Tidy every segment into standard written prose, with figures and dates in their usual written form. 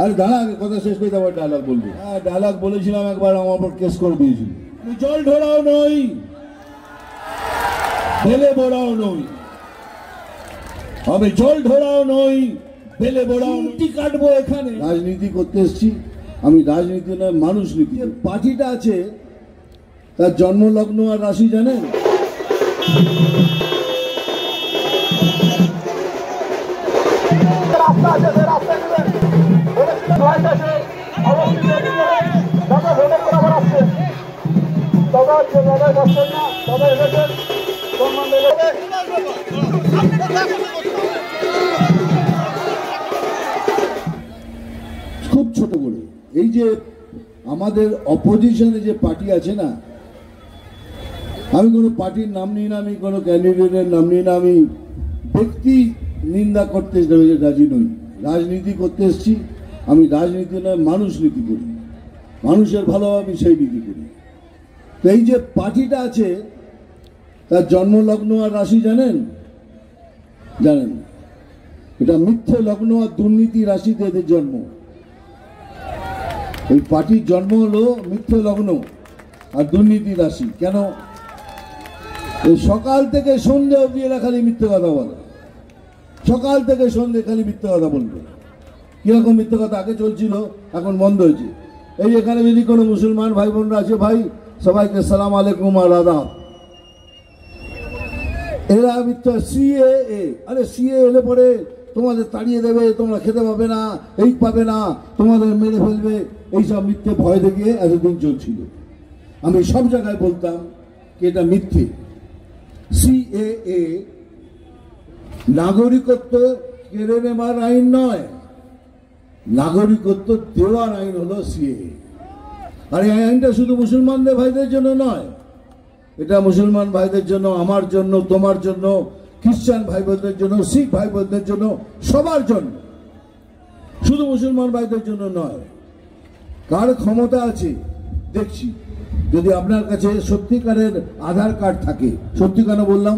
আরে দাঁড়া, আগে কথা শেষ করে দেবো, ডায়লগ বলবো। হ্যাঁ, ডায়লগ বলেছিলাম একবার, আমার উপর কেস করে দিয়েছিল। আমি জল ঢোড়াও নই, বেলে বোড়াও নই, আমি জল ঢোড়াও নই, বেলে বোড়াও নই। কাটবো এখানে, রাজনীতি করতে এসছি আমি, রাজনীতি নয় মানুষ নীতি। পার্টিটা আছে তার জন্মলগ্ন আর রাশি জানেন? খুব ছোট করে এই যে আমাদের অপোজিশনে যে পার্টি আছে না, আমি কোনো পার্টির নাম নিই না, আমি কোনো ক্যান্ডিডেটের নাম নিই না, আমি ব্যক্তি নিন্দা করতে রাজি নই। রাজনীতি করতে এসছি আমি, রাজনীতি নয় মানুষ নীতি করি, মানুষের ভালো আমি সেই নীতি করি। তো এই যে পার্টিটা আছে তার জন্মলগ্ন আর রাশি জানেন? জানেন? এটা মিথ্যে লগ্ন আর দুর্নীতি রাশিতে এদের জন্ম। এই পার্টির জন্ম হলো মিথ্যে লগ্ন আর দুর্নীতি রাশি। কেন? এই সকাল থেকে সন্ধ্যে অবধি এরা খালি মিথ্যে কথা বলে, সকাল থেকে সন্ধ্যে খালি মিথ্যে কথা বলবে। কিরকম মিথ্যে কথা আগে চলছিল, এখন বন্ধ হয়েছে। এই এখানে যদি কোনো মুসলমান ভাই বোনরা আছে, ভাই সবাইকে সালাম আলাইকুম আর আদাব। এরা মিথ্যা সিএএ, আরে সিএ এলে পরে তোমাদের তাড়িয়ে দেবে, তোমরা খেতে পাবে না, এই পাবে না, তোমাদের মেরে ফেলবে, এইসব মিথ্যে ভয় দেখিয়ে এতদিন চলছিল। আমি সব জায়গায় বলতাম কি এটা মিথ্যে। সিএএ নাগরিকত্ব কেড়ে নেবার আইন নয়, নাগরিকত্ব দেওয়ার আইন হলো সিএএ। আর এই আইনটা শুধু মুসলমানদের ভাইদের জন্য নয়, এটা মুসলমান ভাইদের জন্য, আমার জন্য, তোমার জন্য, খ্রিস্টান ভাই বোনদের জন্য, শিখ ভাই বোনদের জন্য, সবার জন্য, শুধু মুসলমান ভাইদের জন্য নয়। কার ক্ষমতা আছে দেখছি, যদি আপনার কাছে সত্যিকারের আধার কার্ড থাকে, সত্যি কেন বললাম,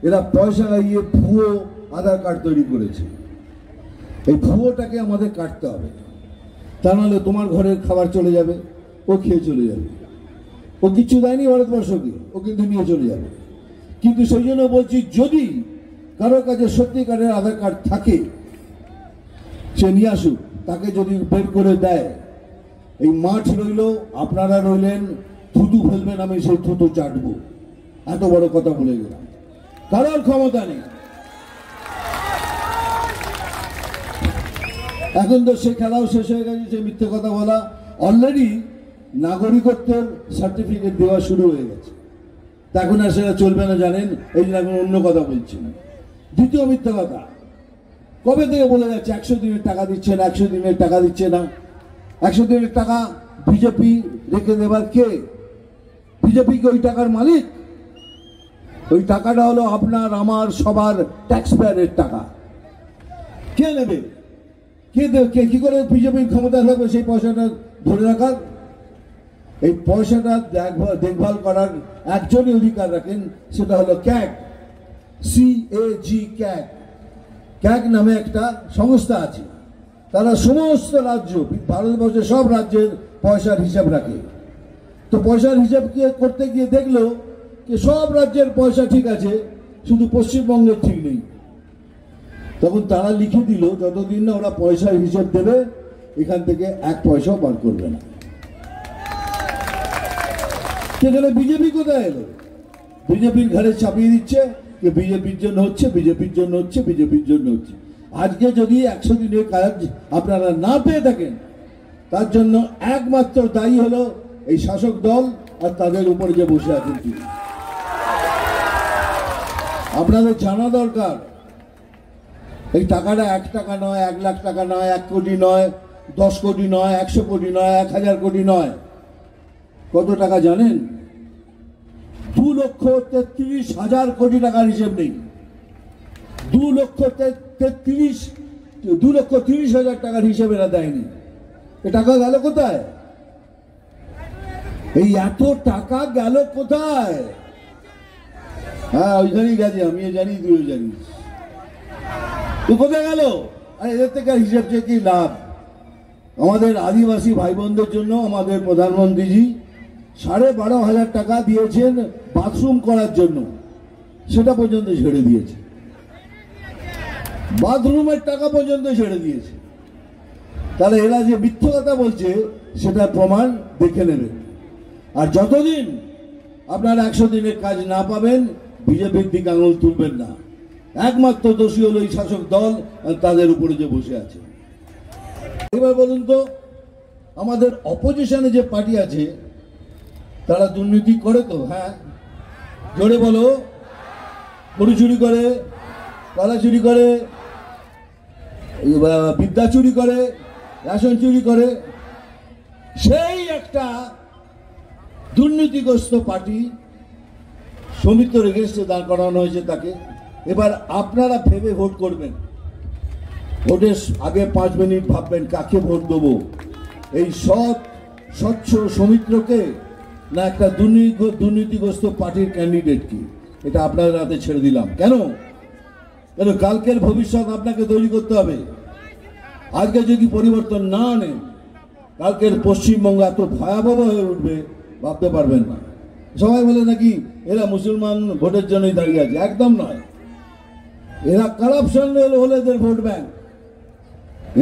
এরা পয়সা লাগিয়ে ভুয়ো আধার কার্ড তৈরি করেছে। এই ভুয়োটাকে আমাদের কাটতে হবে, তা নাহলে তোমার ঘরের খাবার চলে যাবে, ও খেয়ে চলে যাবে। ও কিচ্ছু দেয়নি ভারতবর্ষকে, ও কিন্তু নিয়ে চলে যাবে। কিন্তু সেই জন্য বলছি, যদি কারো কাছে সত্যিকারের আধার কার্ড থাকে সে নিয়ে আসুক, তাকে যদি বের করে দেয়, এই মাঠ রইল, আপনারা রইলেন, থুতু ফেলবেন, আমি সেই থুতু চাটবো। এত বড় কথা বলে গেলাম, কারোর ক্ষমতা নেই। এখন তো সে খেলাও শেষ হয়ে গেছে, সে মিথ্যে কথা বলা। অলরেডি নাগরিকত্বের সার্টিফিকেট দেওয়া শুরু হয়ে গেছে, তা এখন আর সেটা চলবে না জানেন, এই জন্য এখন অন্য কথা বলছি। দ্বিতীয় মিথ্যে কথা, কবে থেকে বলে যাচ্ছে 100 দিনের টাকা দিচ্ছে না, 100 দিনের টাকা দিচ্ছে না। 100 দিনের টাকা বিজেপি রেখে দেবার কে? বিজেপি কি ওই টাকার মালিক? ওই টাকাটা হলো আপনার আমার সবার ট্যাক্স পেয়ারের টাকা। কে নেবে? কে দেবে? কে কি করে বিজেপির ক্ষমতা থাকবে সেই পয়সাটা ধরে রাখার? এই পয়সাটা দেখভাল করার একজনই অধিকার রাখেন, সেটা হলো ক্যাগ, CAG, ক্যাগ। ক্যাগ নামে একটা সংস্থা আছে, তারা সমস্ত রাজ্য, ভারতবর্ষের সব রাজ্যের পয়সার হিসাব রাখে। তো পয়সার হিসাব করতে গিয়ে দেখলো যে সব রাজ্যের পয়সা ঠিক আছে, শুধু পশ্চিমবঙ্গের ঠিক নেই। তখন তারা লিখে দিল, যতদিন না ওরা পয়সার হিসাব দেবে, এখান থেকে 1 পয়সাও বার করবে না। সেখানে বিজেপি কোথায় এলো? বিজেপির ঘাড়ে চাপিয়ে দিচ্ছে যে বিজেপির জন্য হচ্ছে, বিজেপির জন্য হচ্ছে, বিজেপির জন্য হচ্ছে। আজকে যদি 100 দিনের কাজ আপনারা না পেয়ে থাকেন, তার জন্য একমাত্র দায়ী হলো এই শাসক দল আর তাদের উপরে যে বসে আছেন তিনি। আপনাদের জানা দরকার, এই টাকাটা 1 টাকা নয়, 1 লাখ টাকা নয়, 1 কোটি নয়, 10 কোটি নয়, 100 কোটি নয়, 1000 কোটি নয়। কত টাকা জানেন? 2,33,000 কোটি টাকার হিসেব নেই। 2,30,000 টাকার হিসেব এরা দেয়নি। এ টাকা গেল কোথায়? এই এত টাকা গেল কোথায়? হ্যাঁ, ওইখানেই গেছে, আমিও জানি, তুইও জানিস। তো কোথায় গেল? আর এদের থেকে হিসেব চেয়ে কি লাভ? আমাদের আদিবাসী ভাই বোনদের জন্য আমাদের প্রধানমন্ত্রীজি 12,500 টাকা দিয়েছেন বাথরুম করার জন্য, সেটা পর্যন্ত ছেড়ে দিয়েছে। বাথরুমের টাকা পর্যন্ত ছেড়ে দিয়েছে। তাহলে এরা যে মিথ্যে কথা বলছে সেটা প্রমাণ দেখে নেবেন। আর যতদিন আপনারা 100 দিনের কাজ না পাবেন, বিজেপির দিকে আঙুল তুলবেন না। একমাত্র দোষী হলো এই শাসক দল আর তাদের উপরে যে বসে আছে। এবার বলুন তো, আমাদের অপোজিশনে যে পার্টি আছে তারা দুর্নীতি করে তো? হ্যাঁ, জোরে বলো। গরু চুরি করে, কলা চুরি করে, বিদ্যা চুরি করে, রেশন চুরি করে। সেই একটা দুর্নীতিগ্রস্ত পার্টি সৌমিত্র এগেনস্টে দাঁড় করানো হয়েছে তাকে। এবার আপনারা ভেবে ভোট করবেন। ভোটের আগে 5 মিনিট ভাববেন কাকে ভোট দেবো, এই স্বচ্ছ সৌমিত্রকে না একটা দুর্নীতিগ্রস্ত পার্টির ক্যান্ডিডেটকে। এটা আপনাদের হাতে ছেড়ে দিলাম। কেন? কালকের ভবিষ্যৎ আপনাকে তৈরি করতে হবে। আজকে যদি পরিবর্তন না আনেন, কালকের পশ্চিমবঙ্গ এত ভয়াবহ হয়ে উঠবে ভাবতে পারবেন না। সবাই বলে নাকি এরা মুসলমান ভোটের জন্যই দাঁড়িয়ে আছে, একদম নয়। এরা কারাপশন হলে এদের ভোট ব্যাংক,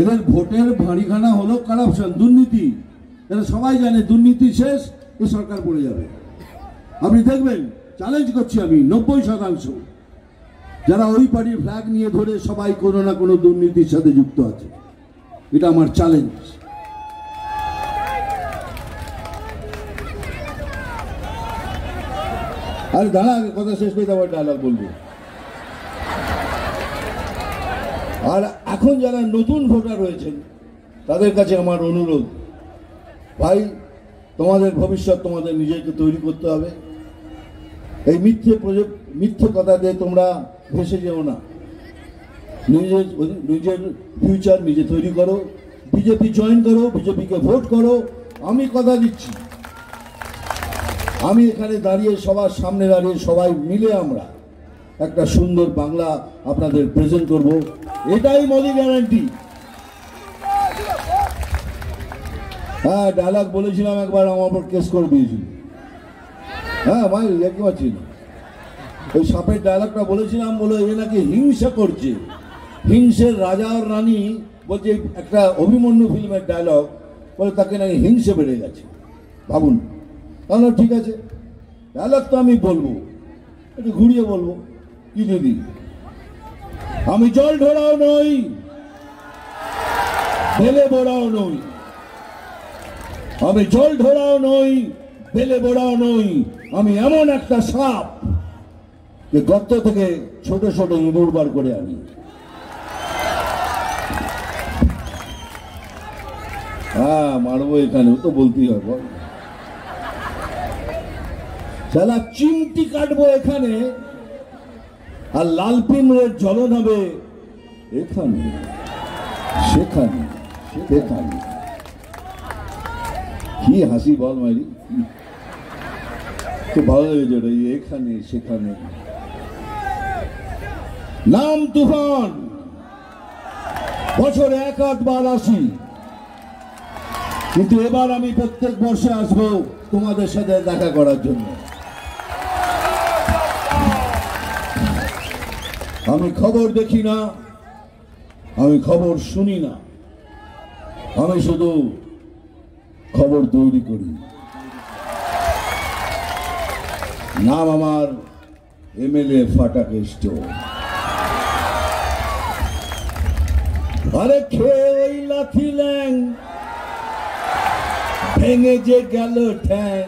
এদের ভোটের ভাঁড়িখানা হলো কারাপশন, দুর্নীতি। এরা সবাই জানে দুর্নীতি শেষ, এই সরকার পড়ে যাবে। আপনি দেখবেন, চ্যালেঞ্জ করছি আমি, 90% যারা ওই পার্টির ফ্ল্যাগ নিয়ে ধরে সবাই কোনো না কোনো দুর্নীতির সাথে যুক্ত আছে। এটা আমার চ্যালেঞ্জ। আর দাঁড়া, আগে কথা শেষ করে আবার ডায়লগ বলবো। আর এখন যারা নতুন ভোটার রয়েছেন তাদের কাছে আমার অনুরোধ, ভাই তোমাদের ভবিষ্যৎ তোমাদের নিজেকে তৈরি করতে হবে। এই মিথ্যে কথা দিয়ে তোমরা ভেসে যেও না। নিজের ফিউচার নিজে তৈরি করো, বিজেপি জয়েন করো, বিজেপিকে ভোট করো। আমি কথা দিচ্ছি, আমি এখানে দাঁড়িয়ে সবার সামনে দাঁড়িয়ে সবাই মিলে আমরা একটা সুন্দর বাংলা আপনাদের প্রেজেন্ট করব। এটাই মোদি গ্যারান্টি। হ্যাঁ, ডায়লগ বলেছিলাম একবার, আমার উপর কেস করে দিয়েছিল। হ্যাঁ ভাই, দেখতে পাচ্ছি না, ওই সাপের ডায়লগটা বলেছিলাম, বলে এ নাকি হিংসা করছে। হিংসের রাজা আর রানী বলছে, একটা অভিমন্যু ফিল্মের ডায়লগ, বলে তাকে নাকি হিংসে বেড়ে গেছে। ভাবুন। তাহলে ঠিক আছে, ডায়লগ তো আমি বলবো, একটু ঘুরিয়ে বলবো। কি দিদি, আমি জল ঢোড়াও নই, বেলে বোড়াও নই। আমি জল ঢোড়াও নই, বেলে বোড়াও নই। আমি এমন একটা সাপ যে গর্ত থেকে ছোট ছোট ইঁদুর বার করে আনি। হ্যাঁ, মারবো এখানে, তো বলতেই হয়। বল, সালা চিমটি কাটবো এখানে, আর লাল পিমড়ের জ্বলন হবে এখানে, সেখানে, সেখানে। কি হাসি বল মারি, খুব ভালো লেগেছে ওটা, এখানে সেখানে। নাম তুফান, বছরে 1-8 আসি, কিন্তু এবার আমি প্রত্যেক বর্ষে আসবো তোমাদের সাথে দেখা করার জন্য। আমি খবর দেখি না, আমি খবর শুনি না, আমি শুধু খবর তৈরি করি। নাম আমার এমএলএ ফাটাকেষ্ট। আরে খেয়ে ওই লাথি ল্যাং, ভেঙে যে গেল ঠ্যাং।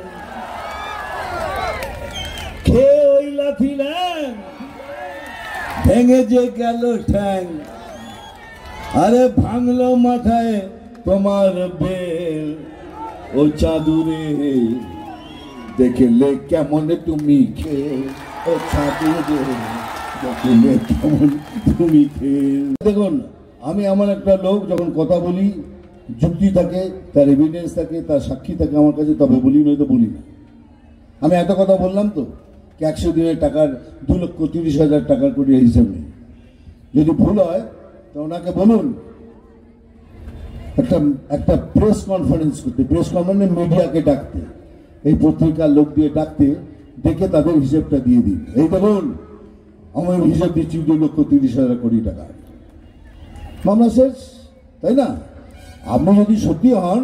খেয়ে ওই লাথি ল্যাং, ভেঙে যে গেল ঠ্যাং। আরে ভাঙলো মাথায় তোমার বেল, ও চাদুরে দেখলে কেমন তুমি খেয়ে, ও চাদুরে দেখলে কেমন তুমি খেয়ে। দেখুন, আমি এমন একটা লোক, যখন কথা বলি যুক্তি থাকে, তার এভিডেন্স থাকে, তার সাক্ষী থাকে আমার কাছে, তবে বলি, নয়তো বলি না। আমি এত কথা বললাম তো, 100 দিনের টাকার 2,30,000 টাকার করে হিসাব নেই। যদি ভুল হয় তো ওনাকে বলুন, একটা একটা প্রেস কনফারেন্স করতে, প্রেস কনফারেন্সে মিডিয়াকে ডাকতে, এই পত্রিকার লোক দিয়ে ডাকতে, ডেকে তাদের হিসেবটা দিয়ে দিন, এই দেখুন আমার হিসাব দিচ্ছি 2,30,000 কোটি টাকা, মামলা শেষ, তাই না? আপনি যদি সত্যি হন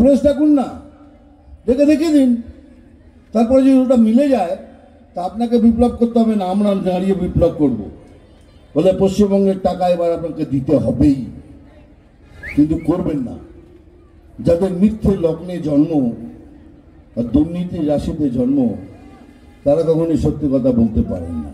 প্রেস ডাকুন না, ডেকে দেখে দিন, তারপরে যদি ওটা মিলে যায় তা আপনাকে বিপ্লব করতে হবে না, আমরা দাঁড়িয়ে বিপ্লব করব, বলে পশ্চিমবঙ্গের টাকা এবার আপনাকে দিতে হবেই। কিন্তু করবেন না, যাদের মিথ্যে লগ্নে জন্ম আর দুর্নীতির রাশিতে জন্ম, তারা কখনোই সত্যি কথা বলতে পারেন না।